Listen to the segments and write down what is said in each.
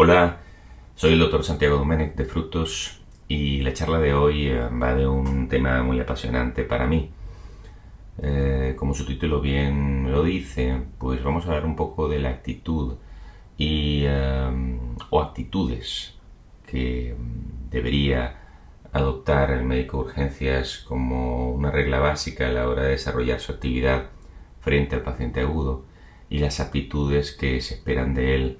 Hola, soy el doctor Santiago Domènech de Fructos y la charla de hoy va de un tema muy apasionante para mí. Como su título bien lo dice, pues vamos a hablar un poco de la actitud o actitudes que debería adoptar el médico de urgencias como una regla básica a la hora de desarrollar su actividad frente al paciente agudo y las aptitudes que se esperan de él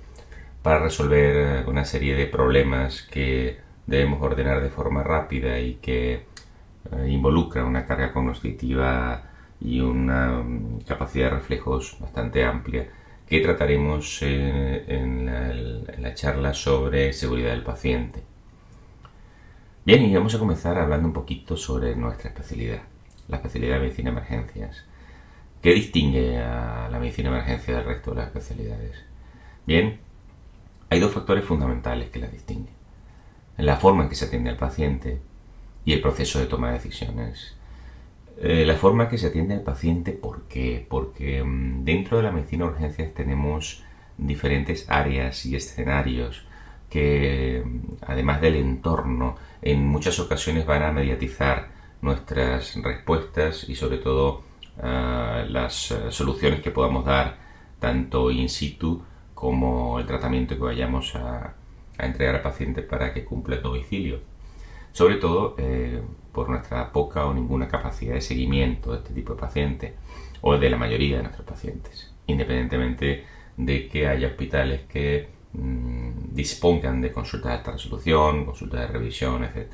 para resolver una serie de problemas que debemos ordenar de forma rápida y que involucran una carga cognitiva y una capacidad de reflejos bastante amplia que trataremos en la charla sobre seguridad del paciente. Bien, y vamos a comenzar hablando un poquito sobre nuestra especialidad, la especialidad de medicina de emergencias. ¿Qué distingue a la medicina de emergencia del resto de las especialidades? Bien, hay dos factores fundamentales que la distinguen: la forma en que se atiende al paciente y el proceso de toma de decisiones. La forma en que se atiende al paciente, ¿por qué? Porque dentro de la medicina de urgencias tenemos diferentes áreas y escenarios que, además del entorno, en muchas ocasiones van a mediatizar nuestras respuestas y sobre todo las soluciones que podamos dar tanto in situ como el tratamiento que vayamos a entregar al paciente para que cumpla el domicilio. Sobre todo por nuestra poca o ninguna capacidad de seguimiento de este tipo de pacientes o de la mayoría de nuestros pacientes, independientemente de que haya hospitales que dispongan de consultas de alta resolución, consultas de revisión, etc.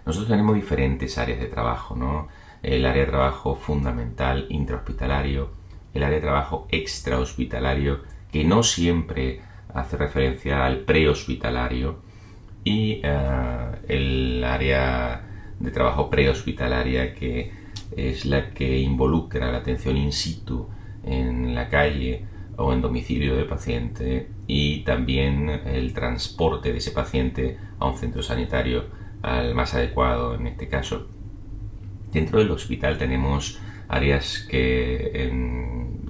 Nosotros tenemos diferentes áreas de trabajo, ¿no? El área de trabajo fundamental intrahospitalario, el área de trabajo extrahospitalario, que no siempre hace referencia al prehospitalario, y el área de trabajo prehospitalaria, que es la que involucra la atención in situ en la calle o en domicilio del paciente y también el transporte de ese paciente a un centro sanitario al más adecuado en este caso. Dentro del hospital tenemos áreas que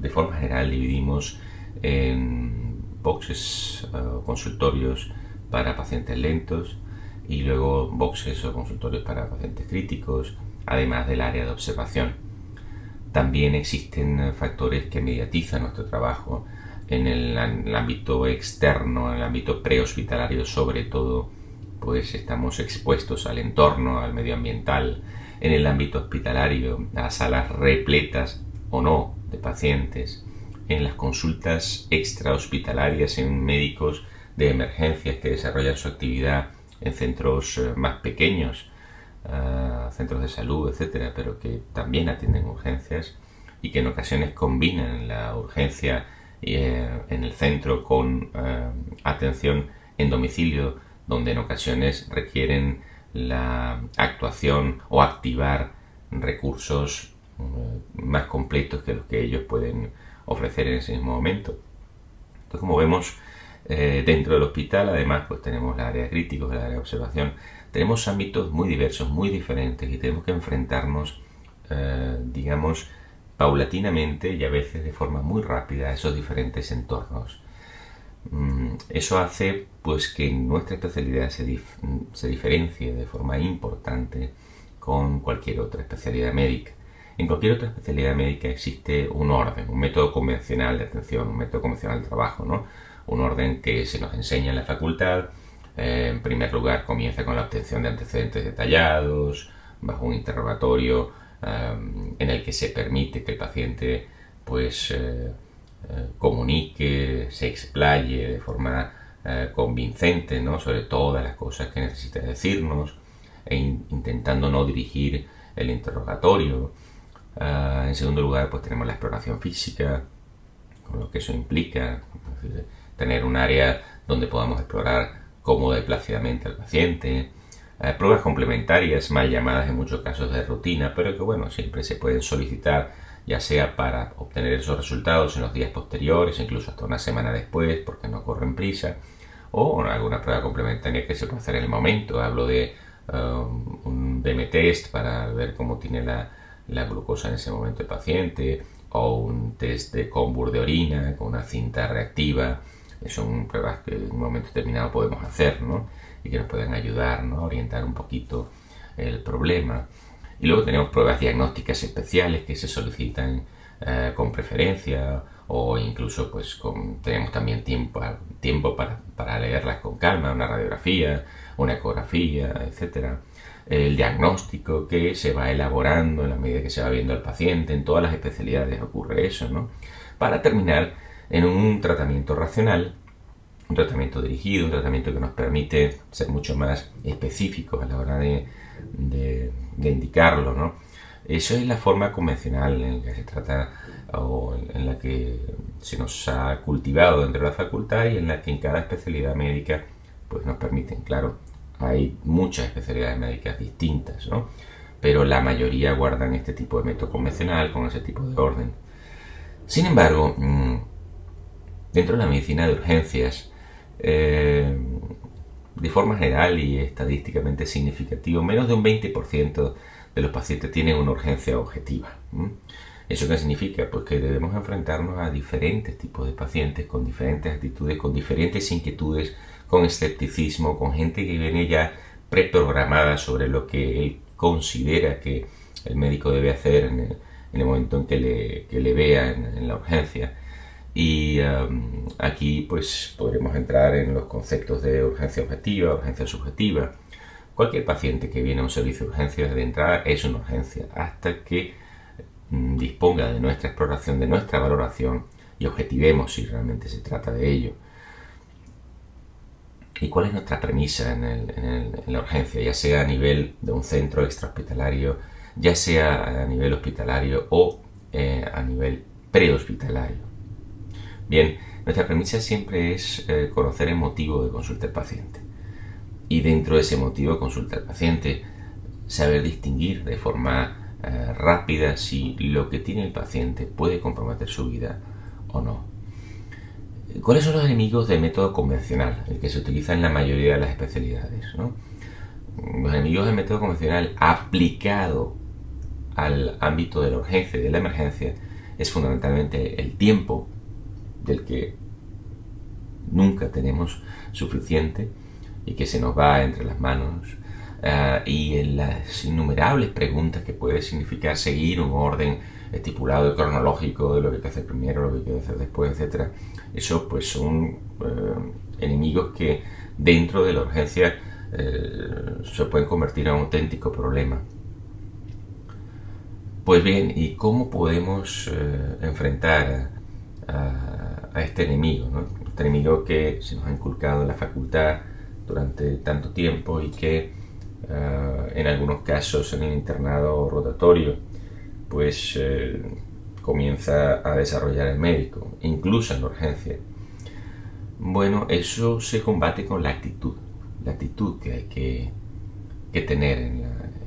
de forma general dividimos en boxes o consultorios para pacientes lentos y luego boxes o consultorios para pacientes críticos, además del área de observación. También existen factores que mediatizan nuestro trabajo en el ámbito externo, en el ámbito prehospitalario sobre todo, pues estamos expuestos al entorno, al medio ambiental. En el ámbito hospitalario, a salas repletas o no de pacientes, en las consultas extrahospitalarias, en médicos de emergencias que desarrollan su actividad en centros más pequeños, centros de salud, etcétera, pero que también atienden urgencias y que en ocasiones combinan la urgencia en el centro con atención en domicilio, donde en ocasiones requieren la actuación o activar recursos más completos que los que ellos pueden ofrecer en ese mismo momento. Entonces, como vemos, dentro del hospital además pues tenemos la área de críticos, la área de observación. Tenemos ámbitos muy diversos, muy diferentes, y tenemos que enfrentarnos digamos paulatinamente y a veces de forma muy rápida a esos diferentes entornos. Eso hace pues que nuestra especialidad se diferencie de forma importante con cualquier otra especialidad médica. En cualquier otra especialidad médica existe un orden, un método convencional de atención, un método convencional de trabajo, ¿no? Un orden que se nos enseña en la facultad. En primer lugar, comienza con la obtención de antecedentes detallados, bajo un interrogatorio en el que se permite que el paciente pues comunique, se explaye de forma convincente, ¿no?, sobre todas las cosas que necesita decirnos, intentando no dirigir el interrogatorio. En segundo lugar, pues tenemos la exploración física, con lo que eso implica, es decir, tener un área donde podamos explorar cómoda y plácidamente al paciente. Pruebas complementarias, mal llamadas en muchos casos de rutina, pero que bueno, siempre se pueden solicitar, ya sea para obtener esos resultados en los días posteriores, incluso hasta una semana después, porque no corren prisa, o alguna prueba complementaria que se puede hacer en el momento. Hablo de un DM-test para ver cómo tiene la glucosa en ese momento el paciente, o un test de Combur de orina con una cinta reactiva Son pruebas que en un momento determinado podemos hacer, ¿no? Y que nos pueden ayudar, ¿no?, a orientar un poquito el problema. Y luego tenemos pruebas diagnósticas especiales que se solicitan con preferencia, o incluso pues tenemos también tiempo para leerlas con calma, una radiografía, una ecografía, etcétera. El diagnóstico que se va elaborando en la medida que se va viendo al paciente. En todas las especialidades ocurre eso, ¿no? Para terminar en un tratamiento racional, un tratamiento dirigido, un tratamiento que nos permite ser mucho más específicos a la hora de indicarlo, ¿no? Eso es la forma convencional en la que se trata, o en la que se nos ha cultivado dentro de la facultad, y en la que en cada especialidad médica pues nos permiten. Claro, hay muchas especialidades médicas distintas, ¿no?, pero la mayoría guardan este tipo de método convencional con ese tipo de orden. Sin embargo, dentro de la medicina de urgencias, de forma general y estadísticamente significativo, menos de un 20% de los pacientes tienen una urgencia objetiva. ¿Eso qué significa? Pues que debemos enfrentarnos a diferentes tipos de pacientes con diferentes actitudes, con diferentes inquietudes, con escepticismo, con gente que viene ya preprogramada sobre lo que él considera que el médico debe hacer en el momento en que le vea en la urgencia. Y aquí pues podremos entrar en los conceptos de urgencia objetiva, urgencia subjetiva. Cualquier paciente que viene a un servicio de urgencias de entrada es una urgencia, hasta que disponga de nuestra exploración, de nuestra valoración, y objetivemos si realmente se trata de ello. ¿Y cuál es nuestra premisa en la urgencia? Ya sea a nivel de un centro extrahospitalario, ya sea a nivel hospitalario o a nivel prehospitalario. Bien, nuestra premisa siempre es conocer el motivo de consulta del paciente. Y dentro de ese motivo de consulta del paciente, saber distinguir de forma rápida si lo que tiene el paciente puede comprometer su vida o no. ¿Cuáles son los enemigos del método convencional, el que se utiliza en la mayoría de las especialidades, ¿no? Los enemigos del método convencional aplicado al ámbito de la urgencia y de la emergencia es fundamentalmente el tiempo, del que nunca tenemos suficiente y que se nos va entre las manos, y en las innumerables preguntas que puede significar seguir un orden estipulado y cronológico de lo que hay que hacer primero, lo que hay que hacer después, etc. Eso pues son enemigos que dentro de la urgencia se pueden convertir en un auténtico problema. Pues bien, ¿y cómo podemos enfrentar a este enemigo, ¿no? Este enemigo que se nos ha inculcado en la facultad durante tanto tiempo y que en algunos casos en el internado rotatorio pues comienza a desarrollar el médico, incluso en la urgencia. Bueno, eso se combate con la actitud que hay que tener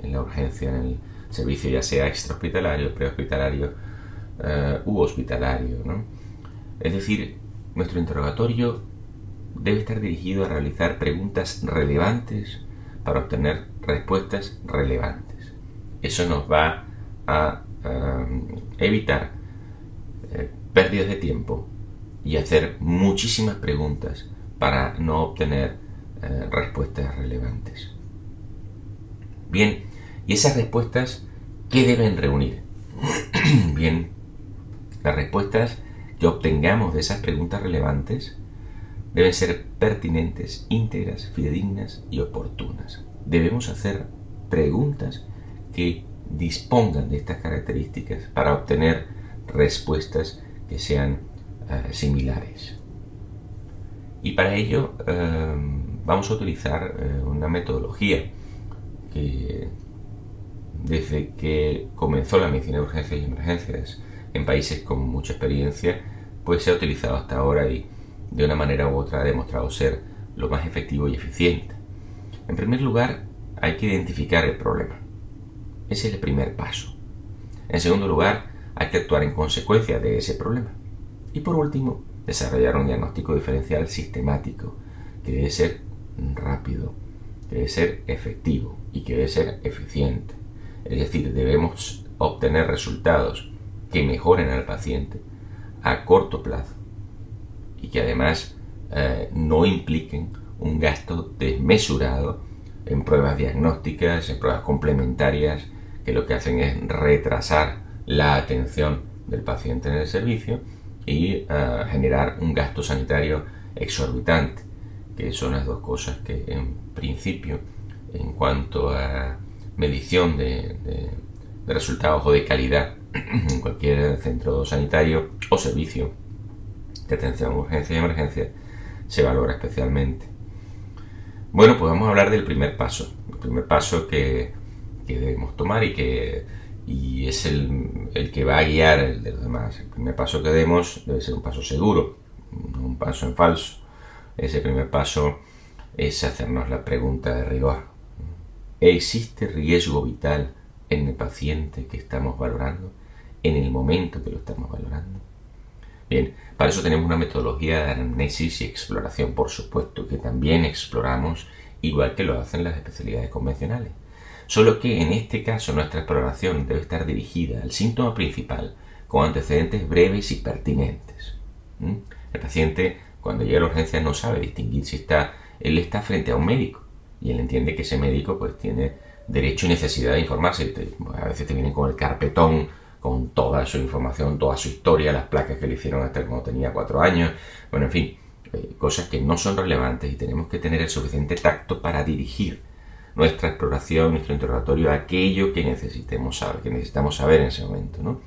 en la urgencia, en el servicio, ya sea extrahospitalario, prehospitalario u hospitalario, ¿no? Es decir, nuestro interrogatorio debe estar dirigido a realizar preguntas relevantes para obtener respuestas relevantes. Eso nos va a evitar pérdidas de tiempo y hacer muchísimas preguntas para no obtener respuestas relevantes. Bien, ¿y esas respuestas qué deben reunir? Bien, las respuestas que obtengamos de esas preguntas relevantes deben ser pertinentes, íntegras, fidedignas y oportunas. Debemos hacer preguntas que dispongan de estas características para obtener respuestas que sean similares. Y para ello vamos a utilizar una metodología que desde que comenzó la medicina de urgencias y emergencias en países con mucha experiencia, pues se ha utilizado hasta ahora y de una manera u otra ha demostrado ser lo más efectivo y eficiente. En primer lugar, hay que identificar el problema. Ese es el primer paso. En segundo lugar, hay que actuar en consecuencia de ese problema. Y por último, desarrollar un diagnóstico diferencial sistemático, que debe ser rápido, que debe ser efectivo y que debe ser eficiente. Es decir, debemos obtener resultados que mejoren al paciente a corto plazo y que además no impliquen un gasto desmesurado en pruebas diagnósticas, en pruebas complementarias, que lo que hacen es retrasar la atención del paciente en el servicio y generar un gasto sanitario exorbitante, que son las dos cosas que en principio, en cuanto a medición de resultados o de calidad en cualquier centro sanitario o servicio de atención, urgencia y emergencia, se valora especialmente. Bueno, pues vamos a hablar del primer paso. El primer paso que debemos tomar y es el que va a guiar el de los demás. El primer paso que demos debe ser un paso seguro, no un paso en falso. Ese primer paso es hacernos la pregunta de rigor. ¿Existe riesgo vital en el paciente que estamos valorando, en el momento que lo estamos valorando? Bien, para eso tenemos una metodología de anamnesis y exploración, por supuesto, que también exploramos igual que lo hacen las especialidades convencionales. Solo que en este caso nuestra exploración debe estar dirigida al síntoma principal, con antecedentes breves y pertinentes. El paciente, cuando llega a la urgencia, no sabe distinguir si él está frente a un médico y él entiende que ese médico pues tiene derecho y necesidad de informarse. A veces te vienen con el carpetón con toda su información, toda su historia, las placas que le hicieron hasta cuando tenía 4 años, bueno, en fin, cosas que no son relevantes, y tenemos que tener el suficiente tacto para dirigir nuestra exploración, nuestro interrogatorio a aquello que necesitamos saber en ese momento, ¿no?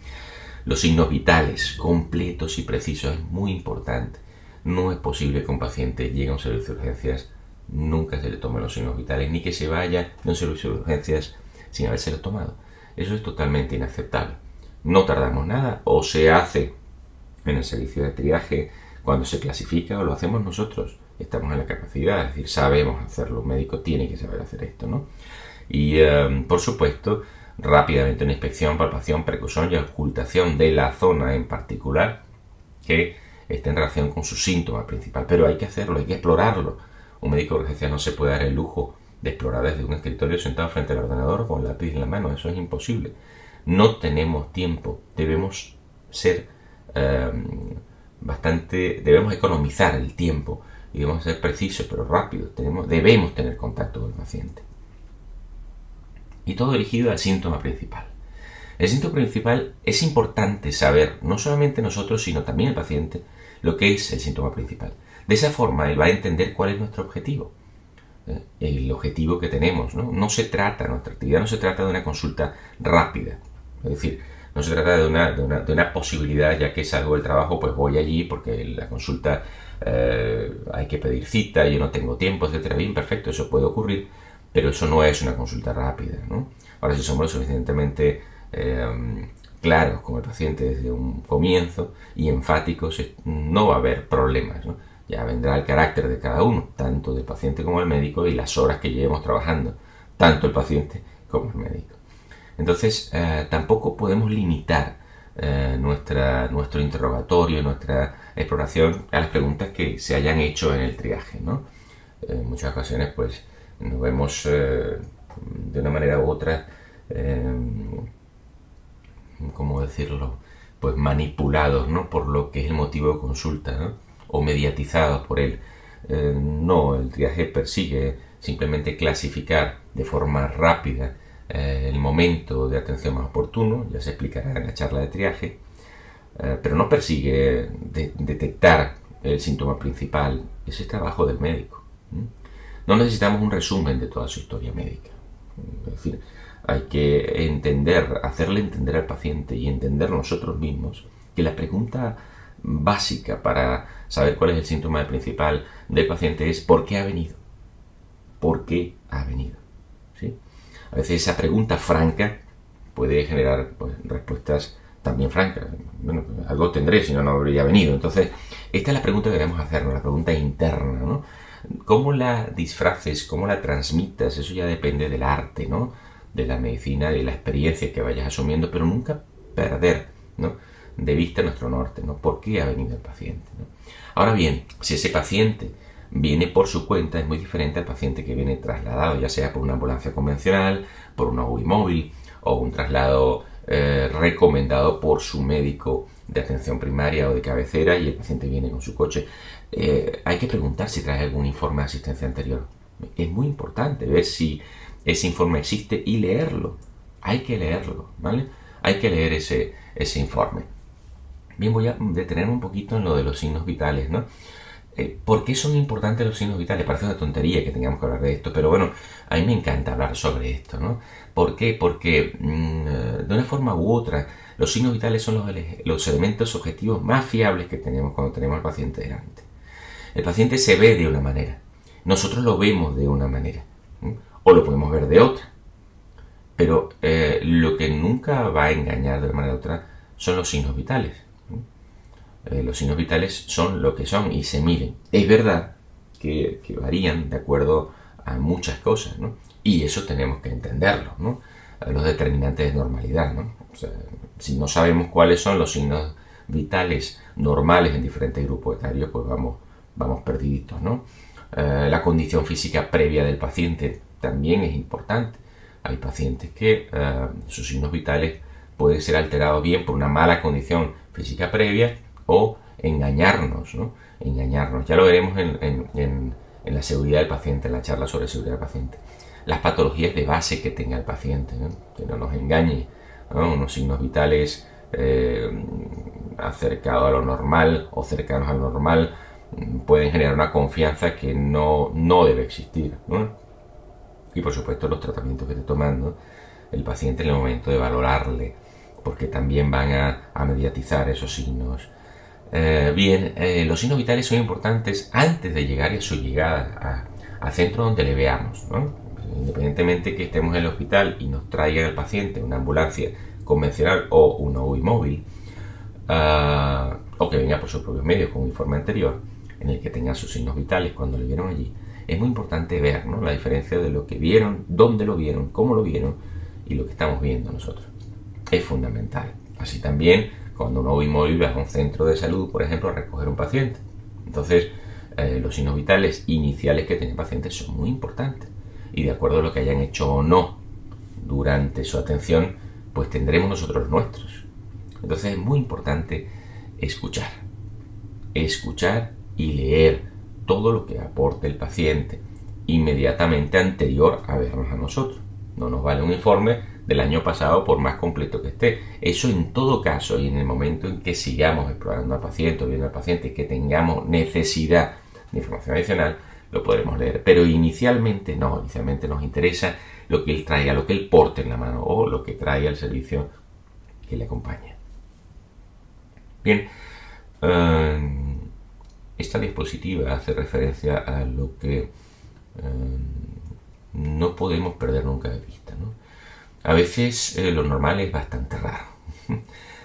Los signos vitales, completos y precisos, es muy importante. No es posible que un paciente llegue a un servicio de urgencias, nunca se le tomen los signos vitales, ni que se vaya de un servicio de urgencias sin habérselo tomado. Eso es totalmente inaceptable. No tardamos nada, o se hace en el servicio de triaje cuando se clasifica, o lo hacemos nosotros. Estamos en la capacidad, es decir, sabemos hacerlo. Un médico tiene que saber hacer esto, ¿no? Y, por supuesto, rápidamente una inspección, palpación, percusión y ocultación de la zona en particular que está en relación con su síntoma principal. Pero hay que hacerlo, hay que explorarlo. Un médico de urgencia no se puede dar el lujo de explorar desde un escritorio sentado frente al ordenador con el lápiz en la mano. Eso es imposible. No tenemos tiempo, debemos ser debemos economizar el tiempo y debemos ser precisos pero rápidos. Debemos tener contacto con el paciente. Y todo dirigido al síntoma principal. El síntoma principal es importante saber, no solamente nosotros, sino también el paciente, lo que es el síntoma principal. De esa forma, él va a entender cuál es nuestro objetivo. El objetivo que tenemos, ¿no? Nuestra actividad no se trata de una consulta rápida. Es decir, no se trata de una posibilidad, ya que salgo del trabajo, pues voy allí porque la consulta hay que pedir cita, yo no tengo tiempo, etcétera. Bien, perfecto, eso puede ocurrir, pero eso no es una consulta rápida, ¿no? Ahora, si somos lo suficientemente claros con el paciente desde un comienzo y enfáticos, no va a haber problemas, ¿no? Ya vendrá el carácter de cada uno, tanto del paciente como el médico, y las horas que llevemos trabajando, tanto el paciente como el médico. Entonces, tampoco podemos limitar nuestro interrogatorio, nuestra exploración a las preguntas que se hayan hecho en el triaje, ¿no? En muchas ocasiones, pues, nos vemos de una manera u otra, ¿cómo decirlo? Pues manipulados, ¿no? Por lo que es el motivo de consulta, ¿no? O mediatizados por él. No, el triaje persigue simplemente clasificar de forma rápida el momento de atención más oportuno, ya se explicará en la charla de triaje, pero no persigue detectar el síntoma principal. Ese es trabajo del médico. No necesitamos un resumen de toda su historia médica. Es decir, hay que hacerle entender al paciente y entender nosotros mismos que la pregunta básica para saber cuál es el síntoma principal del paciente es ¿por qué ha venido? ¿Por qué ha venido? ¿Sí? A veces esa pregunta franca puede generar, pues, respuestas también francas. Bueno, algo tendré, si no, no habría venido. Entonces, esta es la pregunta que debemos hacernos, la pregunta interna, ¿no? ¿Cómo la disfraces, cómo la transmitas? Eso ya depende del arte, ¿no? De la medicina, de la experiencia que vayas asumiendo, pero nunca perder, ¿no?, de vista nuestro norte, ¿no? ¿Por qué ha venido el paciente, ¿no? Ahora bien, si ese paciente viene por su cuenta, es muy diferente al paciente que viene trasladado, ya sea por una ambulancia convencional, por una UCI móvil o un traslado recomendado por su médico de atención primaria o de cabecera y el paciente viene con su coche, hay que preguntar si trae algún informe de asistencia anterior. Es muy importante ver si ese informe existe y leerlo. Hay que leerlo, ¿vale? Hay que leer ese informe. Bien, voy a detenerme un poquito en lo de los signos vitales, ¿no? ¿Por qué son importantes los signos vitales? Parece una tontería que tengamos que hablar de esto, pero bueno, a mí me encanta hablar sobre esto, ¿no? ¿Por qué? Porque de una forma u otra, los signos vitales son los elementos objetivos más fiables que tenemos cuando tenemos al paciente delante. El paciente se ve de una manera, nosotros lo vemos de una manera, o lo podemos ver de otra, pero lo que nunca va a engañar de una manera u otra son los signos vitales. Los signos vitales son lo que son y se miden. Es verdad que varían de acuerdo a muchas cosas, ¿no? Y eso tenemos que entenderlo, ¿no? Los determinantes de normalidad, ¿no? O sea, si no sabemos cuáles son los signos vitales normales en diferentes grupos etarios, pues vamos perdiditos, ¿no? La condición física previa del paciente también es importante. Hay pacientes que sus signos vitales pueden ser alterados bien por una mala condición física previa o engañarnos, ¿no? Engañarnos. Ya lo veremos en la seguridad del paciente, en la charla sobre seguridad del paciente. Las patologías de base que tenga el paciente, ¿no? Que no nos engañe, ¿no? Unos signos vitales acercados a lo normal o cercanos al normal pueden generar una confianza que no debe existir, ¿no? Y por supuesto los tratamientos que esté tomando el paciente en el momento de valorarle, porque también van a mediatizar esos signos. Los signos vitales son importantes antes de llegar y a su llegada al centro donde le veamos, ¿no? Independientemente que estemos en el hospital y nos traigan al paciente una ambulancia convencional o una UBI móvil, o que venga por sus propios medios con un informe anterior en el que tenga sus signos vitales cuando le vieron allí, es muy importante ver, ¿no? La diferencia de lo que vieron, dónde lo vieron, cómo lo vieron y lo que estamos viendo nosotros. Es fundamental. Así también cuando uno UBI móvil va a un centro de salud, por ejemplo, a recoger un paciente. Entonces, los signos vitales iniciales que tiene el paciente son muy importantes. Y de acuerdo a lo que hayan hecho o no durante su atención, pues tendremos nosotros los nuestros. Entonces es muy importante escuchar y leer todo lo que aporte el paciente inmediatamente anterior a vernos a nosotros. No nos vale un informe del año pasado por más completo que esté. Eso en todo caso y en el momento en que sigamos explorando al paciente o viendo al paciente y que tengamos necesidad de información adicional, lo podremos leer. Pero inicialmente no, inicialmente nos interesa lo que él traiga, lo que él porte en la mano o lo que traiga el servicio que le acompaña. Bien, esta diapositiva hace referencia a lo que no podemos perder nunca de vista, ¿no? A veces lo normal es bastante raro,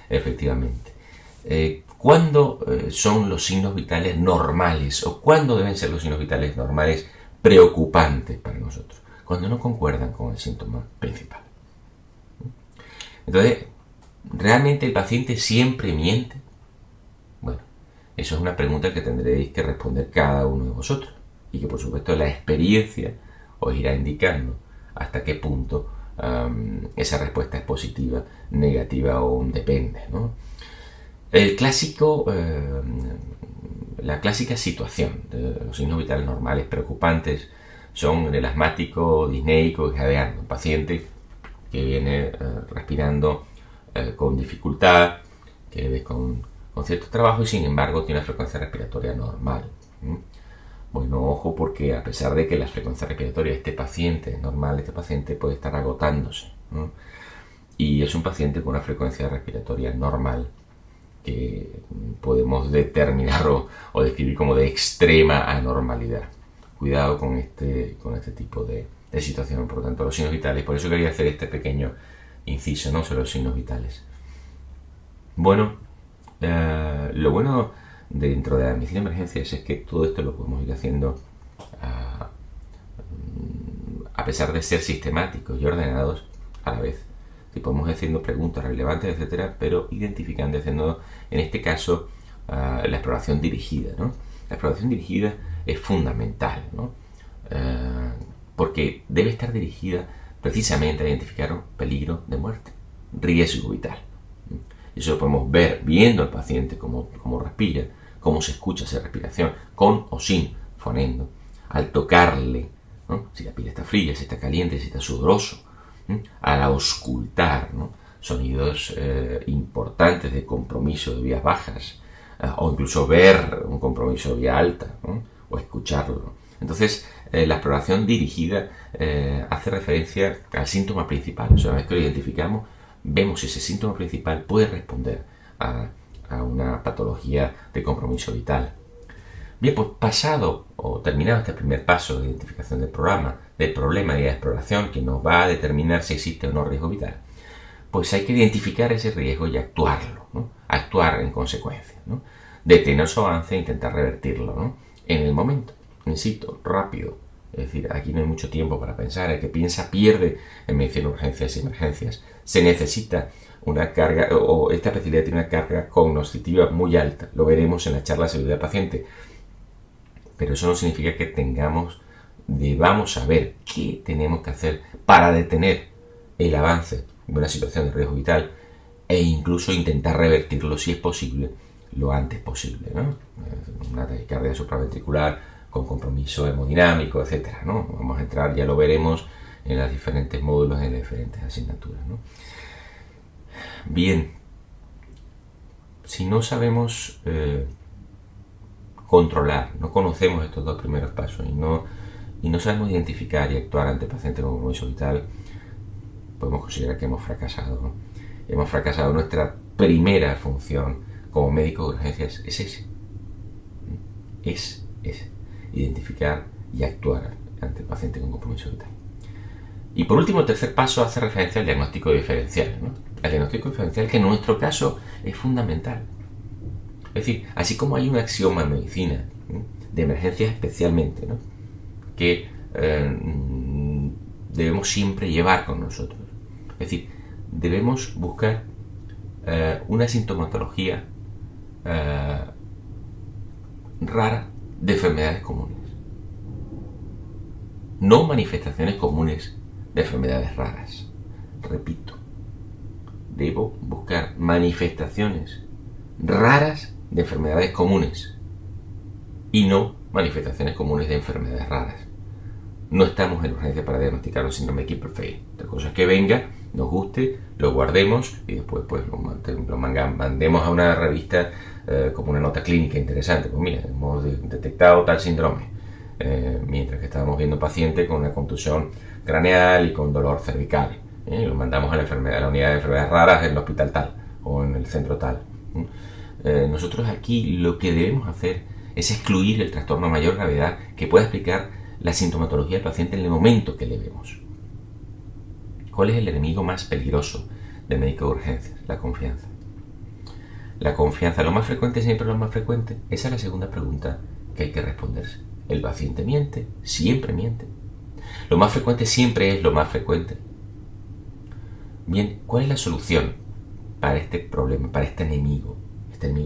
efectivamente. ¿Cuándo son los signos vitales normales o cuándo deben ser los signos vitales normales preocupantes para nosotros? Cuando no concuerdan con el síntoma principal. Entonces, ¿realmente el paciente siempre miente? Bueno, eso es una pregunta que tendréis que responder cada uno de vosotros y que por supuesto la experiencia os irá indicando hasta qué punto esa respuesta es positiva, negativa o un depende, ¿no? La clásica situación de los signos vitales normales preocupantes son el asmático, disneico y jadeando, un paciente que viene respirando con dificultad, que ves con cierto trabajo y sin embargo tiene una frecuencia respiratoria normal. Bueno, ojo, porque a pesar de que la frecuencia respiratoria de este paciente es normal, este paciente puede estar agotándose, ¿no? Y es un paciente con una frecuencia respiratoria normal que podemos determinar o describir como de extrema anormalidad. Cuidado con este tipo de situación. Por lo tanto, los signos vitales, por eso quería hacer este pequeño inciso, ¿no?, sobre los signos vitales. Bueno, lo bueno dentro de la medicina de emergencias es que todo esto lo podemos ir haciendo a pesar de ser sistemáticos y ordenados a la vez. Si podemos ir haciendo preguntas relevantes, etcétera, pero identificando, haciendo, en este caso, la exploración dirigida, ¿no? La exploración dirigida es fundamental, ¿no? Porque debe estar dirigida precisamente a identificar un peligro de muerte, riesgo vital. Eso lo podemos ver viendo al paciente cómo respira, cómo se escucha esa respiración, con o sin fonendo. Al tocarle, ¿no? Si la piel está fría, si está caliente, si está sudoroso. Al auscultar, ¿no? Sonidos importantes de compromiso de vías bajas, o incluso ver un compromiso de vía alta, ¿no? O escucharlo. Entonces, la exploración dirigida hace referencia al síntoma principal. O sea, una vez que lo identificamos, vemos si ese síntoma principal puede responder a una patología de compromiso vital. Bien, pues pasado o terminado este primer paso de identificación del problema y de exploración que nos va a determinar si existe o no riesgo vital, pues hay que identificar ese riesgo y actuarlo, ¿no? Actuar en consecuencia, ¿no? Detener su avance e intentar revertirlo, ¿no? En el momento, insisto, rápido. Es decir, aquí no hay mucho tiempo para pensar. El que piensa pierde en medicina de urgencias y emergencias. Se necesita una carga, o esta especialidad tiene una carga cognitiva muy alta. Lo veremos en la charla de seguridad del paciente. Pero eso no significa que debamos saber qué tenemos que hacer para detener el avance de una situación de riesgo vital e incluso intentar revertirlo si es posible lo antes posible, ¿no? Una taquicardia supraventricular con compromiso hemodinámico, etcétera, ¿no? Vamos a entrar, ya lo veremos en los diferentes módulos, en las diferentes asignaturas, ¿no? Bien, si no sabemos controlar, no conocemos estos dos primeros pasos y no sabemos identificar y actuar ante pacientes con compromiso vital, podemos considerar que hemos fracasado, ¿no? Hemos fracasado. Nuestra primera función como médico de urgencias es ese, identificar y actuar ante el paciente con compromiso vital. Y por último, el tercer paso hace referencia al diagnóstico diferencial, ¿no? El diagnóstico diferencial, que en nuestro caso es fundamental. Es decir, así como hay un axioma en medicina, ¿no?, de emergencias especialmente, ¿no?, que debemos siempre llevar con nosotros. Es decir, debemos buscar una sintomatología rara de enfermedades comunes. No manifestaciones comunes de enfermedades raras. Repito, debo buscar manifestaciones raras de enfermedades comunes y no manifestaciones comunes de enfermedades raras. No estamos en urgencia para diagnosticar un síndrome de Klippel-Feil. Otra cosa es que venga, nos guste, lo guardemos y después pues lo mandemos a una revista como una nota clínica interesante. Pues mira, hemos detectado tal síndrome, mientras que estábamos viendo paciente con una contusión craneal y con dolor cervical. Lo mandamos a la unidad de enfermedades raras en el hospital tal o en el centro tal. Nosotros aquí lo que debemos hacer es excluir el trastorno de mayor gravedad que pueda explicar la sintomatología del paciente en el momento que le vemos. ¿Cuál es el enemigo más peligroso del médico de urgencias? La confianza. La confianza, lo más frecuente, siempre lo más frecuente. Esa es la segunda pregunta que hay que responderse. ¿El paciente miente? Siempre miente. Lo más frecuente siempre es lo más frecuente. Bien, ¿cuál es la solución para este problema, para este enemigo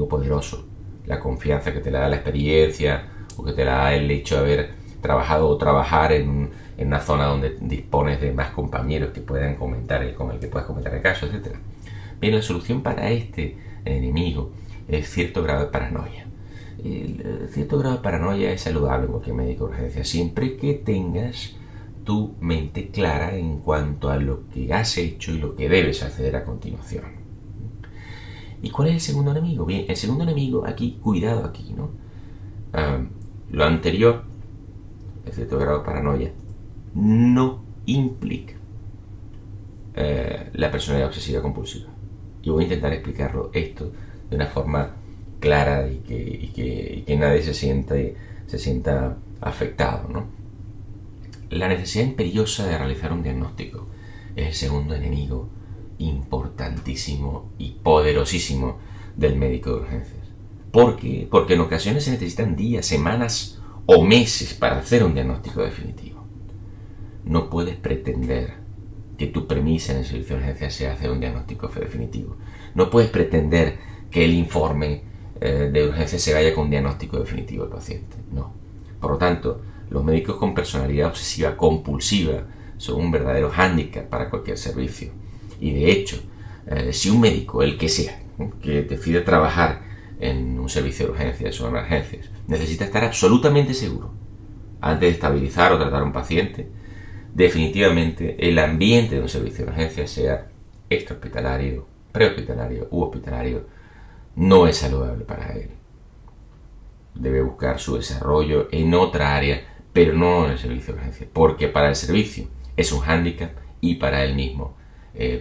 poderoso? La confianza que te la da la experiencia o que te la da el hecho de haber trabajado o trabajar en una zona donde dispones de más compañeros que puedan comentar, con el que puedas comentar el caso, etc. Bien, la solución para este enemigo es cierto grado de paranoia. Cierto grado de paranoia es saludable en cualquier médico de urgencia, siempre que tengas tu mente clara en cuanto a lo que has hecho y lo que debes hacer a continuación. ¿Y cuál es el segundo enemigo? Bien, el segundo enemigo aquí, cuidado aquí, ¿no? Lo anterior, el cierto grado de paranoia, no implica la personalidad obsesiva compulsiva. Y voy a intentar explicarlo esto de una forma clara y que nadie se sienta afectado, ¿no? La necesidad imperiosa de realizar un diagnóstico es el segundo enemigo importantísimo y poderosísimo del médico de urgencias. ¿Por qué? Porque en ocasiones se necesitan días, semanas o meses para hacer un diagnóstico definitivo. No puedes pretender que tu premisa en el servicio de urgencias sea hacer un diagnóstico definitivo. No puedes pretender que el informe de urgencias se vaya con un diagnóstico definitivo del paciente. No. Por lo tanto, los médicos con personalidad obsesiva compulsiva son un verdadero hándicap para cualquier servicio. Y de hecho, si un médico, el que sea, que decide trabajar en un servicio de urgencias o emergencias necesita estar absolutamente seguro antes de estabilizar o tratar a un paciente, definitivamente el ambiente de un servicio de urgencias, sea extrahospitalario, prehospitalario u hospitalario, no es saludable para él. Debe buscar su desarrollo en otra área, pero no en el servicio de urgencias, porque para el servicio es un hándicap y para él mismo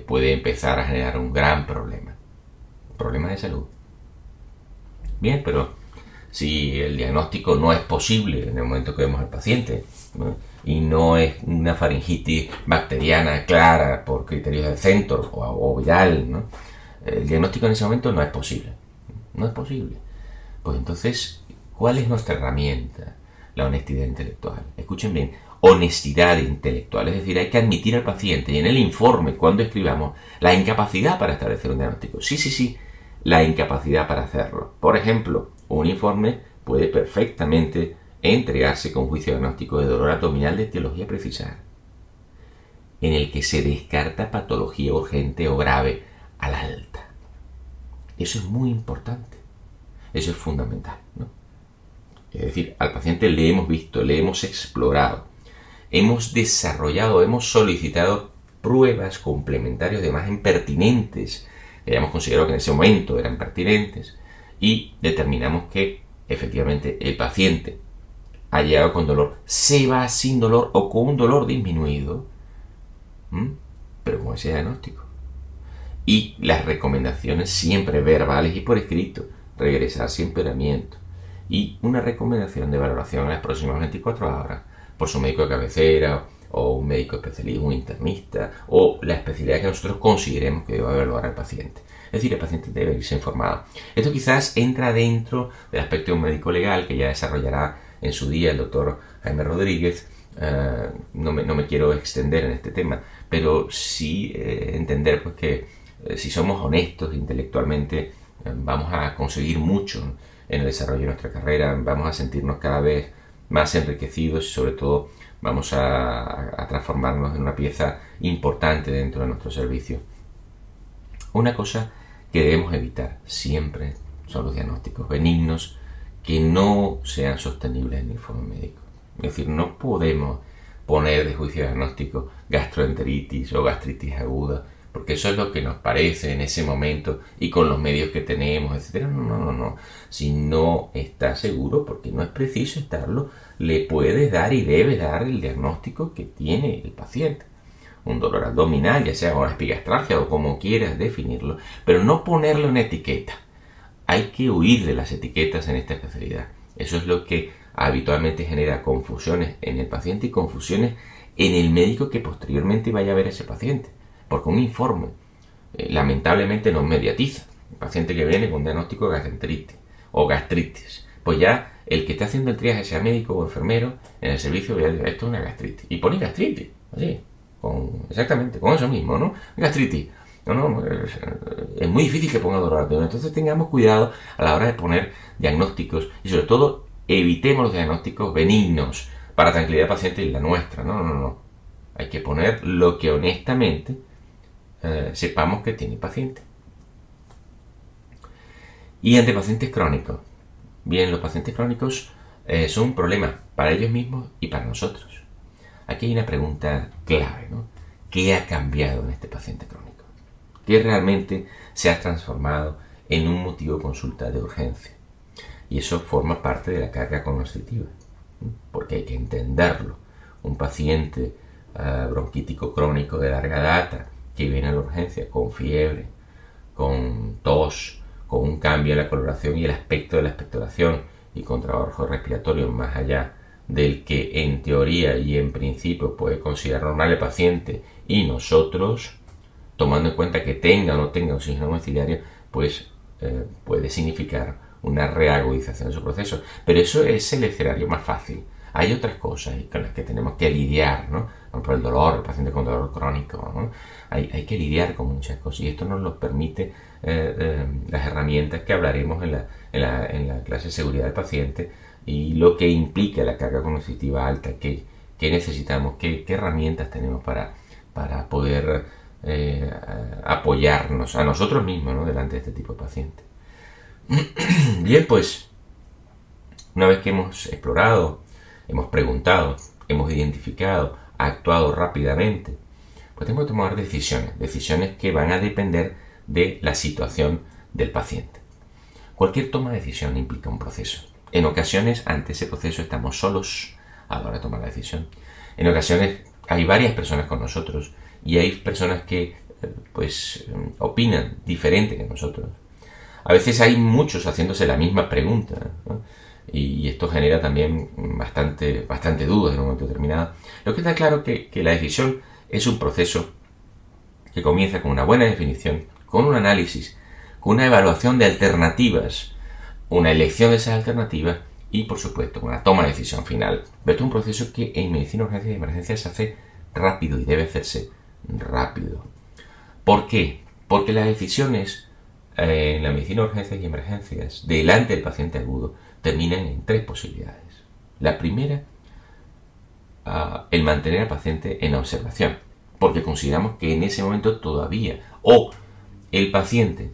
puede empezar a generar un gran problema de salud. Bien, pero si el diagnóstico no es posible en el momento que vemos al paciente, ¿no?, y no es una faringitis bacteriana clara por criterios del centro o viral, ¿no?, el diagnóstico en ese momento no es posible. No es posible. Pues entonces, ¿cuál es nuestra herramienta? La honestidad intelectual. Escuchen bien, honestidad intelectual. Es decir, hay que admitir al paciente y en el informe, cuando escribamos, la incapacidad para establecer un diagnóstico. Sí, la incapacidad para hacerlo. Por ejemplo, un informe puede perfectamente entregarse con juicio diagnóstico de dolor abdominal de etiología precisa, en el que se descarta patología urgente o grave al alta. Eso es muy importante. Eso es fundamental, ¿no? Es decir, al paciente le hemos visto, le hemos explorado, hemos desarrollado, hemos solicitado pruebas complementarias de imagen pertinentes, que hayamos considerado que en ese momento eran pertinentes, y determinamos que efectivamente el paciente ha llegado con dolor, se va sin dolor o con un dolor disminuido, pero con ese diagnóstico. Y las recomendaciones siempre verbales y por escrito, regresar sin empeoramiento, y una recomendación de valoración en las próximas 24 horas por su médico de cabecera o un médico especialista, un internista o la especialidad que nosotros consideremos que debe evaluar al paciente. Es decir, el paciente debe irse informado. Esto quizás entra dentro del aspecto de un médico legal que ya desarrollará en su día el doctor Jaime Rodríguez. No me quiero extender en este tema, pero sí entender pues que si somos honestos intelectualmente vamos a conseguir mucho en el desarrollo de nuestra carrera, vamos a sentirnos cada vez más enriquecidos y sobre todo vamos a transformarnos en una pieza importante dentro de nuestro servicio. Una cosa que debemos evitar siempre son los diagnósticos benignos que no sean sostenibles en el informe médico. Es decir, no podemos poner de juicio diagnóstico gastroenteritis o gastritis aguda, porque eso es lo que nos parece en ese momento y con los medios que tenemos, etcétera. No. Si no está seguro, porque no es preciso estarlo, le puedes dar y debes dar el diagnóstico que tiene el paciente. Un dolor abdominal, ya sea una epigastralgia o como quieras definirlo, pero no ponerle una etiqueta. Hay que huir de las etiquetas en esta especialidad. Eso es lo que habitualmente genera confusiones en el paciente y confusiones en el médico que posteriormente vaya a ver a ese paciente. Porque un informe lamentablemente nos mediatiza. El paciente que viene con un diagnóstico de gastroenteritis o gastritis, pues ya el que está haciendo el triaje, sea médico o enfermero, en el servicio ya dice, esto es una gastritis. Y pone gastritis, así, exactamente, con eso mismo, ¿no? Gastritis. No, es muy difícil que ponga dolor abdominal. Entonces tengamos cuidado a la hora de poner diagnósticos y sobre todo evitemos los diagnósticos benignos para tranquilidad del paciente y la nuestra. No. Hay que poner lo que honestamente sepamos que tiene el paciente. Y ante pacientes crónicos. Bien, los pacientes crónicos son un problema para ellos mismos y para nosotros. Aquí hay una pregunta clave, ¿no? ¿Qué ha cambiado en este paciente crónico? ¿Qué realmente se ha transformado en un motivo de consulta de urgencia? Y eso forma parte de la carga cognitiva, porque hay que entenderlo. Un paciente bronquítico crónico de larga data que viene a la urgencia con fiebre, con tos, con un cambio en la coloración y el aspecto de la expectoración y con trabajo respiratorio más allá del que en teoría y en principio puede considerar normal el paciente y nosotros, tomando en cuenta que tenga o no tenga oxígeno domiciliario, pues puede significar una reagudización de su proceso. Pero eso es el escenario más fácil. Hay otras cosas con las que tenemos que lidiar, ¿no? Por ejemplo, el dolor, el paciente con dolor crónico, ¿no? Hay que lidiar con muchas cosas y esto nos lo permite las herramientas que hablaremos en la clase de seguridad del paciente y lo que implica la carga cognitiva alta, qué necesitamos, qué herramientas tenemos para poder apoyarnos a nosotros mismos, ¿no?, delante de este tipo de pacientes. Bien, pues una vez que hemos explorado, hemos preguntado, hemos identificado, actuado rápidamente, pues tenemos que tomar decisiones que van a depender de la situación del paciente. Cualquier toma de decisión implica un proceso. En ocasiones, ante ese proceso, estamos solos a la hora de tomar la decisión. En ocasiones hay varias personas con nosotros y hay personas que opinan diferente que nosotros. A veces hay muchos haciéndose la misma pregunta, ¿no? Y esto genera también bastante dudas en un momento determinado. Lo que está claro es que la decisión es un proceso que comienza con una buena definición, con un análisis, con una evaluación de alternativas, una elección de esas alternativas y, por supuesto, una toma de decisión final. Pero esto es un proceso que en medicina, urgencias y emergencias se hace rápido y debe hacerse rápido. ¿Por qué? Porque las decisiones en la medicina, urgencias y emergencias delante del paciente agudo terminan en tres posibilidades. La primera, el mantener al paciente en observación, porque consideramos que en ese momento todavía el paciente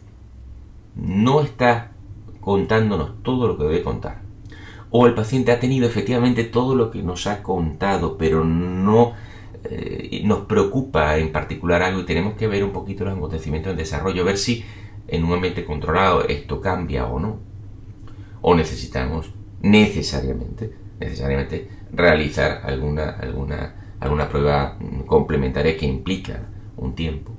no está contándonos todo lo que debe contar, o el paciente ha tenido efectivamente todo lo que nos ha contado, pero no nos preocupa en particular algo y tenemos que ver un poquito los acontecimientos en desarrollo, ver si en un ambiente controlado esto cambia o no. O necesitamos necesariamente realizar alguna prueba complementaria que implica un tiempo.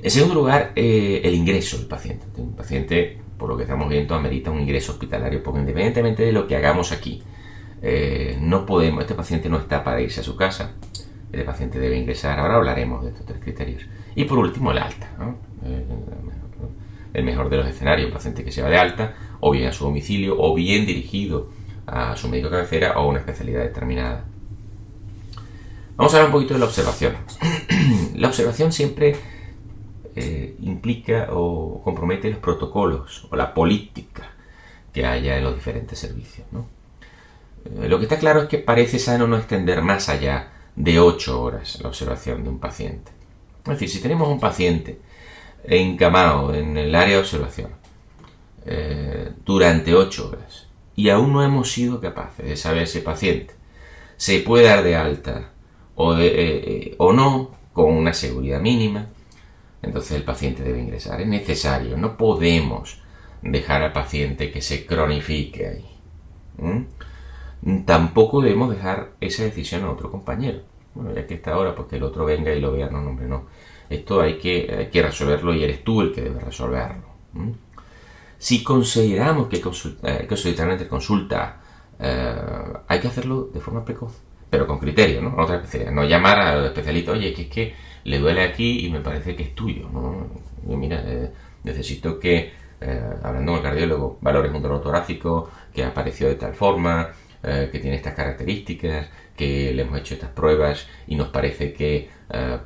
En segundo lugar, el ingreso del paciente. Un paciente, por lo que estamos viendo, amerita un ingreso hospitalario, porque independientemente de lo que hagamos aquí, este paciente no está para irse a su casa. Este paciente debe ingresar. Ahora hablaremos de estos tres criterios. Y por último, el alta, ¿no? El mejor de los escenarios, un paciente que se va de alta, o bien a su domicilio, o bien dirigido a su médico de cabecera o a una especialidad determinada. Vamos a hablar un poquito de la observación. La observación siempre implica o compromete los protocolos o la política que haya en los diferentes servicios, ¿no? Lo que está claro es que parece sano no extender más allá de 8 horas la observación de un paciente. Es decir, si tenemos un paciente encamado en el área de observación durante 8 horas y aún no hemos sido capaces de saber si el paciente se puede dar de alta o no con una seguridad mínima, entonces el paciente debe ingresar. Es necesario, no podemos dejar al paciente que se cronifique ahí. Tampoco debemos dejar esa decisión a otro compañero. Bueno, ya que está ahora, pues que el otro venga y lo vea. No, hombre, no. Esto hay que resolverlo y eres tú el que debe resolverlo. Si consideramos que hay que solicitar consulta, hay que hacerlo de forma precoz, pero con criterio, ¿no? Otra especialidad. No llamar al especialista, oye, que es que le duele aquí y me parece que es tuyo, ¿no? Y mira, necesito que, hablando con el cardiólogo, valores un dolor torácico que ha aparecido de tal forma, que tiene estas características, que le hemos hecho estas pruebas y nos parece que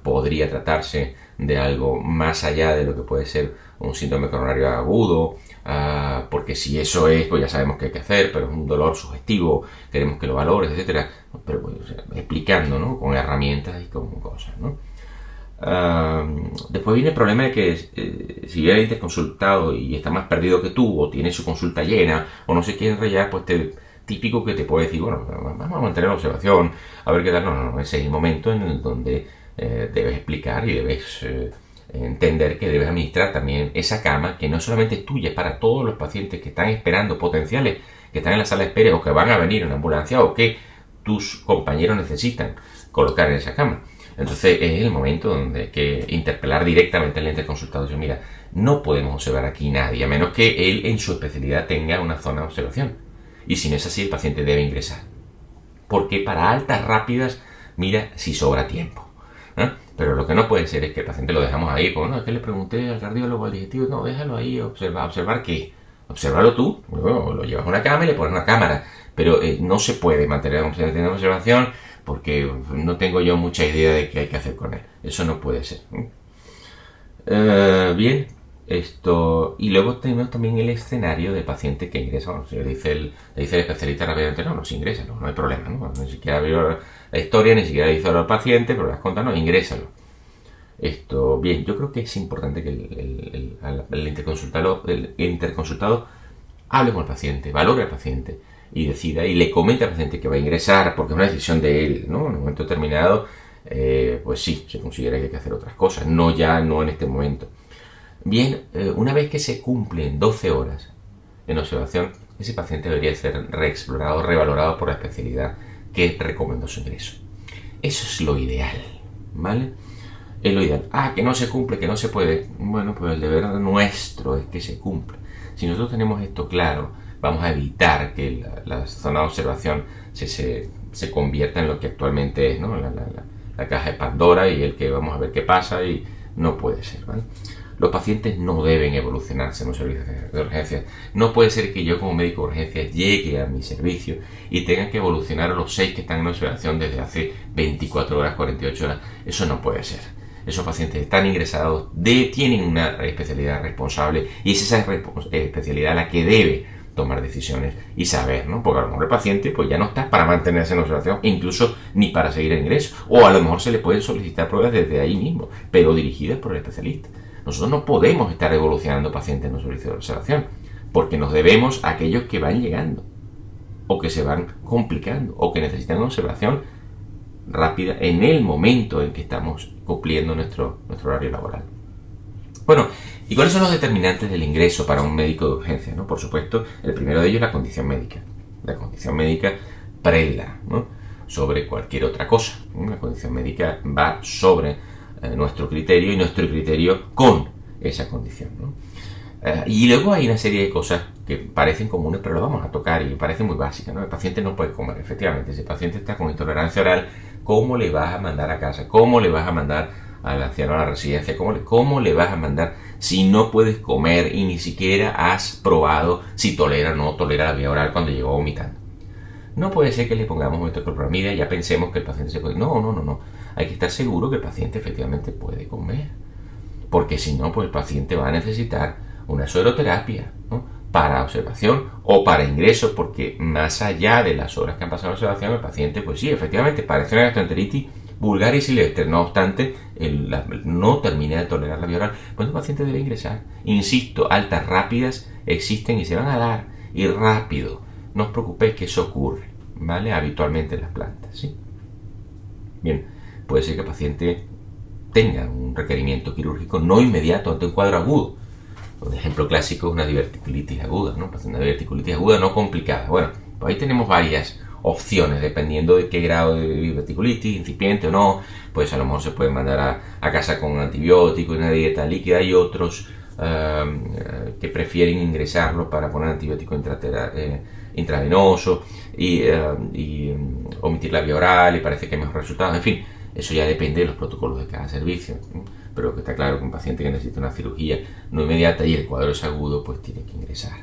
podría tratarse de algo más allá de lo que puede ser un síndrome coronario agudo, porque si eso es, pues ya sabemos qué hay que hacer, pero es un dolor sugestivo, queremos que lo valores, etcétera, pero pues, explicando, ¿no? Con herramientas y con cosas, ¿no? Después viene el problema de que si viene el interconsultado y está más perdido que tú, o tiene su consulta llena, o no se quiere enrollar, pues típico que te puede decir, bueno, vamos a mantener la observación, a ver qué tal. No, ese es el momento en el donde debes explicar y debes entender que debes administrar también esa cama, que no solamente es tuya, es para todos los pacientes que están esperando, potenciales, que están en la sala de espera o que van a venir en una ambulancia o que tus compañeros necesitan colocar en esa cama. Entonces es el momento donde hay que interpelar directamente al interconsultado y decir, mira, no podemos observar aquí nadie, a menos que él en su especialidad tenga una zona de observación. Y si no es así, el paciente debe ingresar. Porque para altas rápidas, mira si sobra tiempo, ¿eh? Pero lo que no puede ser es que el paciente lo dejamos ahí, pues no, es que le pregunté al cardiólogo, al digestivo, no, déjalo ahí, observar qué. Observarlo tú, luego lo llevas a una cama y le pones una cámara. Pero no se puede mantener una observación porque no tengo yo mucha idea de qué hay que hacer con él. Eso no puede ser. Bien, esto. Y luego tenemos también el escenario del paciente que ingresa. Bueno, si le dice el especialista rápidamente, no se ingresa, no hay problema, ¿no? Ni siquiera vio la historia, ni siquiera hizo al paciente, pero las cuentas no, ingrésalo. esto bien. Yo creo que es importante que el interconsultado hable con el paciente, valore al paciente y decida y le comente al paciente que va a ingresar, porque es una decisión de él, ¿no? En un momento determinado, pues sí, se considera que hay que hacer otras cosas, no en este momento. Bien, una vez que se cumplen 12 horas en observación, ese paciente debería ser reexplorado, revalorado por la especialidad que recomendó su ingreso. Eso es lo ideal, ¿vale? Es lo ideal. Que no se cumple, que no se puede. Bueno, pues el deber nuestro es que se cumpla. Si nosotros tenemos esto claro, vamos a evitar que la zona de observación se convierta en lo que actualmente es, ¿no? La caja de Pandora y el que vamos a ver qué pasa, y no puede ser, ¿vale? Los pacientes no deben evolucionarse en los servicios de urgencias. No puede ser que yo como médico de urgencias llegue a mi servicio y tenga que evolucionar a los 6 que están en observación desde hace 24 horas, 48 horas. Eso no puede ser. Esos pacientes están ingresados, tienen una especialidad responsable, y es esa especialidad la que debe tomar decisiones y saber, ¿no? Porque a lo mejor el paciente pues ya no está para mantenerse en observación, incluso ni para seguir el ingreso, o a lo mejor se le pueden solicitar pruebas desde ahí mismo, pero dirigidas por el especialista. Nosotros no podemos estar evolucionando pacientes en un servicio de observación, porque nos debemos a aquellos que van llegando, o que se van complicando, o que necesitan una observación rápida en el momento en que estamos cumpliendo nuestro horario laboral. Bueno, ¿y cuáles son los determinantes del ingreso para un médico de urgencia, ¿no? Por supuesto, el primero de ellos es la condición médica. La condición médica prela, ¿no?, sobre cualquier otra cosa. La condición médica va sobre nuestro criterio, y nuestro criterio con esa condición, ¿no? Y luego hay una serie de cosas que parecen comunes, pero lo vamos a tocar y parecen muy básicas, ¿no? El paciente no puede comer, efectivamente. Si el paciente está con intolerancia oral, ¿cómo le vas a mandar a casa? ¿Cómo le vas a mandar al anciano a la residencia? ¿Cómo le vas a mandar si no puedes comer y ni siquiera has probado si tolera o no tolera la vía oral cuando llegó vomitando? No puede ser que le pongamos metoclopramida y ya pensemos que el paciente se puede... No. Hay que estar seguro que el paciente efectivamente puede comer. Porque si no, pues el paciente va a necesitar una sueroterapia, ¿no?, para observación o para ingreso, porque más allá de las horas que han pasado en observación, el paciente, pues sí, efectivamente, parece una gastroenteritis vulgar y silvestre. No obstante, no termina de tolerar la vía oral. Pues el paciente debe ingresar. Insisto, altas rápidas existen y se van a dar, y rápido. No os preocupéis que eso ocurre, ¿vale? Habitualmente en las plantas, ¿sí? Bien, puede ser que el paciente tenga un requerimiento quirúrgico no inmediato ante un cuadro agudo. Un ejemplo clásico es una diverticulitis aguda, ¿no? Una diverticulitis aguda no complicada. Bueno, pues ahí tenemos varias opciones, dependiendo de qué grado de diverticulitis, incipiente o no. Pues a lo mejor se puede mandar a casa con un antibiótico y una dieta líquida. Hay otros que prefieren ingresarlo para poner antibiótico intravenoso y omitir la vía oral, y parece que hay mejores resultados. En fin, eso ya depende de los protocolos de cada servicio, ¿no? Pero que está claro que un paciente que necesita una cirugía no inmediata y el cuadro es agudo, pues tiene que ingresar.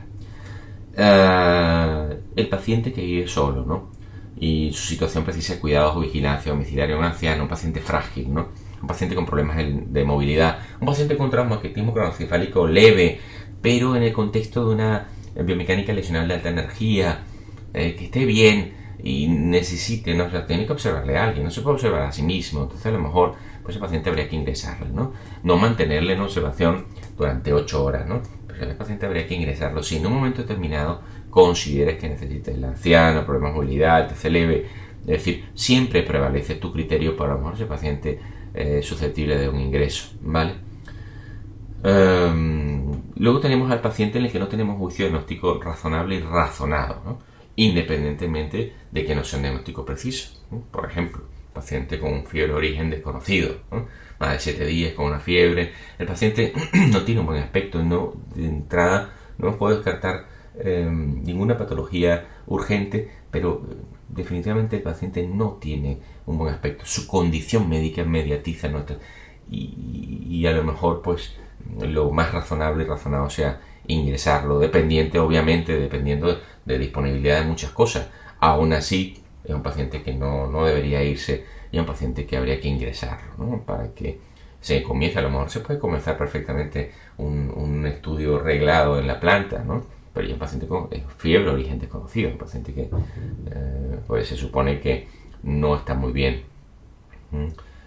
El paciente que vive solo, ¿no?, y su situación precisa de cuidados o vigilancia domiciliaria, un anciano, un paciente frágil, ¿no?, un paciente con problemas de movilidad, un paciente con traumatismo craneoencefálico leve, pero en el contexto de una biomecánica lesional de alta energía, que esté bien y necesite, ¿no? O sea, tiene que observarle a alguien, no se puede observar a sí mismo. Entonces a lo mejor pues el paciente habría que ingresarle, no mantenerle en observación durante 8 horas, ¿no? Pues el paciente habría que ingresarlo si en un momento determinado consideres que necesita el anciano, problemas de movilidad, el TC leve. Es decir, siempre prevalece tu criterio para a lo mejor ese paciente susceptible de un ingreso, ¿vale? Luego tenemos al paciente en el que no tenemos juicio diagnóstico razonable y razonado, ¿no?, independientemente de que no sea un diagnóstico preciso, ¿no? Por ejemplo, paciente con fiebre de origen desconocido, ¿no?, más de 7 días con una fiebre. El paciente no tiene un buen aspecto, no, de entrada no puedo descartar ninguna patología urgente, pero definitivamente el paciente no tiene un buen aspecto. Su condición médica mediatiza nuestra, y a lo mejor pues lo más razonable y razonado sea ingresarlo, dependiendo de disponibilidad de muchas cosas. Aún así, es un paciente que no debería irse, y es un paciente que habría que ingresarlo, ¿no?, para que se comience. A lo mejor se puede comenzar perfectamente un estudio reglado en la planta, ¿no?, pero ya un paciente con fiebre de origen desconocido, un paciente que pues se supone que no está muy bien.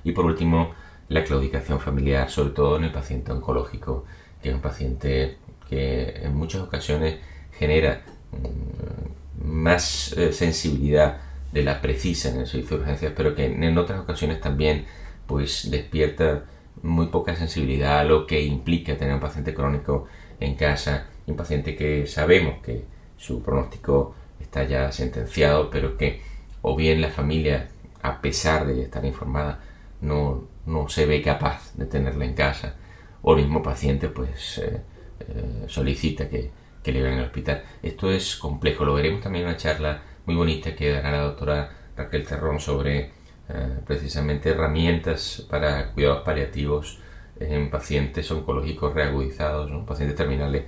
Y por último, la claudicación familiar, sobre todo en el paciente oncológico, que es un paciente que en muchas ocasiones genera más sensibilidad de la precisa en el servicio de urgencias, pero que en otras ocasiones también pues despierta muy poca sensibilidad a lo que implica tener un paciente crónico en casa, un paciente que sabemos que su pronóstico está ya sentenciado, pero que o bien la familia, a pesar de estar informada, no se ve capaz de tenerla en casa, o el mismo paciente pues solicita que le vean al hospital. Esto es complejo. Lo veremos también en una charla muy bonita que dará la doctora Raquel Terrón sobre precisamente herramientas para cuidados paliativos en pacientes oncológicos reagudizados, ¿no? Pacientes terminales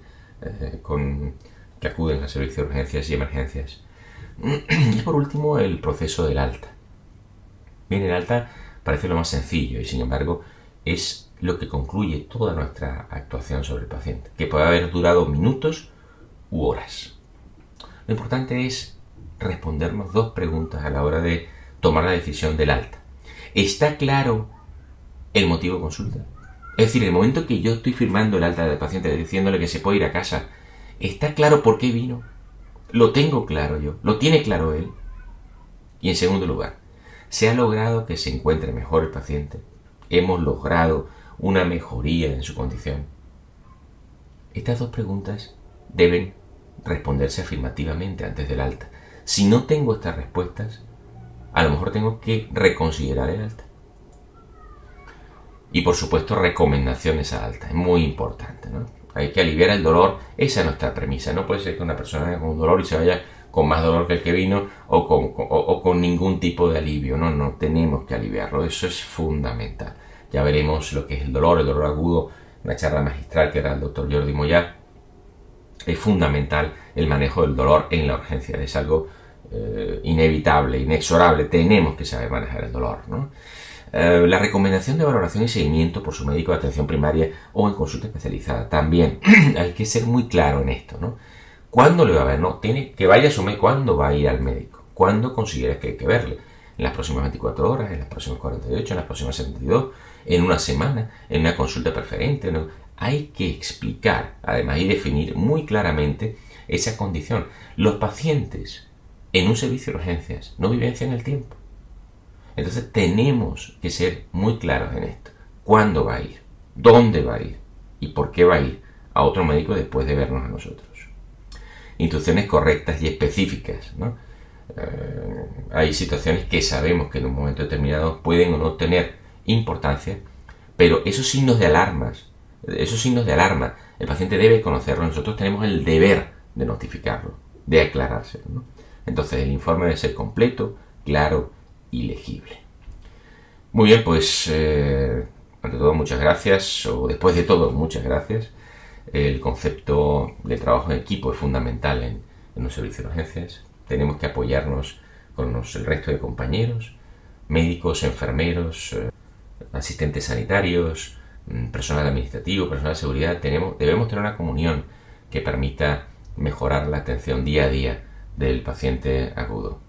que acuden al servicio de urgencias y emergencias. Y por último, el proceso del alta. Bien, el alta parece lo más sencillo y sin embargo es lo que concluye toda nuestra actuación sobre el paciente, que puede haber durado minutos u horas. Lo importante es respondernos dos preguntas a la hora de tomar la decisión del alta. ¿Está claro el motivo de consulta? Es decir, en el momento que yo estoy firmando el alta del paciente diciéndole que se puede ir a casa, ¿está claro por qué vino? ¿Lo tengo claro yo? ¿Lo tiene claro él? Y en segundo lugar, ¿se ha logrado que se encuentre mejor el paciente? ¿Hemos logrado una mejoría en su condición? Estas dos preguntas deben responderse afirmativamente antes del alta. Si no tengo estas respuestas, a lo mejor tengo que reconsiderar el alta. Y por supuesto, recomendaciones al alta. Es muy importante, ¿no? Hay que aliviar el dolor. Esa es nuestra premisa. No puede ser que una persona venga con dolor y se vaya con más dolor que el que vino o con ningún tipo de alivio. No, tenemos que aliviarlo. Eso es fundamental. Ya veremos lo que es el dolor agudo. Una charla magistral que era el doctor Jordi Moyà. Es fundamental el manejo del dolor en la urgencia. Es algo inevitable, inexorable. Tenemos que saber manejar el dolor, ¿no? La recomendación de valoración y seguimiento por su médico de atención primaria o en consulta especializada. También hay que ser muy claro en esto, ¿no? ¿Cuándo le va a ver? No, tiene que vaya a asumir cuándo va a ir al médico. ¿Cuándo consideras que hay que verle? En las próximas 24 horas, en las próximas 48, en las próximas 72, en una semana, en una consulta preferente, ¿no? Hay que explicar, además, y definir muy claramente esa condición. Los pacientes en un servicio de urgencias no vivencian el tiempo. Entonces tenemos que ser muy claros en esto. ¿Cuándo va a ir? ¿Dónde va a ir? ¿Y por qué va a ir a otro médico después de vernos a nosotros? Instrucciones correctas y específicas, ¿no? Hay situaciones que sabemos que en un momento determinado pueden o no tener importancia, pero esos signos de alarma, el paciente debe conocerlo. Nosotros tenemos el deber de notificarlo, de aclarárselo, ¿no? Entonces el informe debe ser completo, claro y legible. Muy bien, pues ante todo muchas gracias, o después de todo muchas gracias. El concepto de trabajo en equipo es fundamental en un servicio de urgencias. Tenemos que apoyarnos con el resto de compañeros, médicos, enfermeros, asistentes sanitarios, personal administrativo, personal de seguridad. Debemos tener una comunión que permita mejorar la atención día a día del paciente agudo.